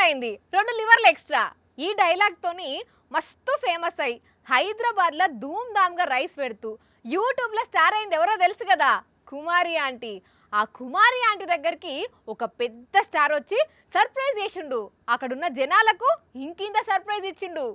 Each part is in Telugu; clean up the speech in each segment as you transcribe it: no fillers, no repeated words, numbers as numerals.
అయింది 2 లివర్లు ఎక్స్ట్రా. ఈ డైలాగ్ తోని మస్తు ఫేమస్ అయ్యి హైదరాబాద్ లో ధూమ్ ధామ్ గా రైస్ పెడుతూ యూట్యూబ్ లో స్టార్ అయింది ఎవరో తెలుసు కదా, కుమారి ఆంటీ. ఆ కుమారి ఆంటీ దగ్గరికి ఒక పెద్ద స్టార్ వచ్చి సర్ప్రైజ్ చేసిండు. అక్కడున్న జనాలకు ఇంకింత సర్ప్రైజ్ ఇచ్చిండు.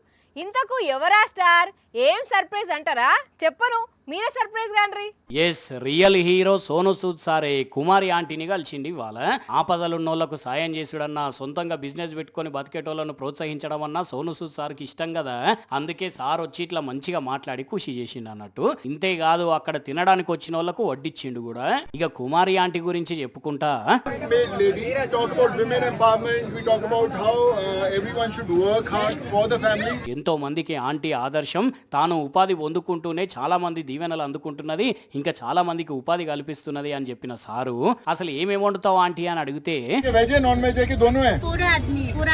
ఇంతకు ఎవరా స్టార్, ఏం సర్ప్రైజ్ అంటారా? చెప్పను, మీరే సర్ప్రైజ్ గాండ్రి. Yes, real hero Sonu Sood సారే కుమారి ఆంటీని కలిసిండి. వాళ్ళ ఆపదలున్నోళ్లకు సాయం చేసుడన్నా, సొంతంగా బిజినెస్ పెట్టుకొని బతికేటోళ్లను ప్రోత్సహించడం అన్నా సోను సూద్ సార్కి ఇష్టం కదా. అందుకే సార్ వచ్చి ఇట్లా మంచిగా మాట్లాడి ఖుషి చేసిండు అన్నట్టు. ఇంతేకాదు అక్కడ తినడానికి వచ్చిన వాళ్ళకు వడ్డిచ్చిండు కూడా. ఇక కుమారి ఆంటీ గురించి చెప్పుకుంటా, ఎంతో మందికి ఆంటీ ఆదర్శం. తాను ఉపాధి పొందుకుంటూనే చాలా మంది దీవెనలు అందుకుంటున్నది, ఇంకా చాలా మందికి ఉపాధి కల్పిస్తున్నది అని చెప్పిన సారు అసలు ఏమేమి వండుతావు ఆంటీ అని అడిగితే, వెజ్ నాన్ వెజ్ కి दोनों है पूरा आदमी पूरा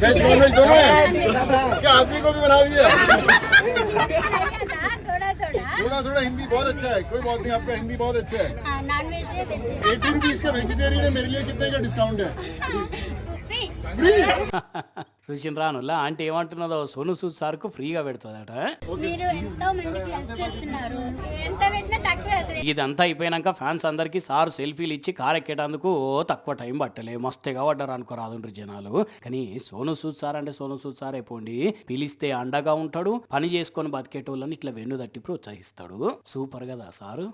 वेज नॉन वेज दोनों है क्या आदमी को भी बना दिया थोड़ा थोड़ा हिंदी बहुत अच्छा है, कोई बात नहीं, आपका हिंदी बहुत अच्छा है. नॉन वेज है, वेज 80 रुपीस का वेजिटेरियन है, मेरे लिए कितने का डिस्काउंट है? చూసినరానులా ఆంటీ ఏమంటున్నదో, సోను సూద్ సార్ కు ఫ్రీగా పెడుతుందట. ఇదంతా అయిపోయినాక ఫ్యాన్స్ అందరికి సార్ సెల్ఫీలు ఇచ్చి కార్ ఎక్కేటందుకు తక్కువ టైం పట్టలే, మస్తుగా పడ్డారు అనుకోరాదు జనాలు. కానీ సోను సూద్ సార్ అంటే సోను సూద్ సార్ అయిపోండి, పిలిస్తే అండగా ఉంటాడు, పని చేసుకొని బతికేటోళ్ళని ఇట్లా వెన్ను తట్టి ప్రోత్సహిస్తాడు. సూపర్ కదా సారు.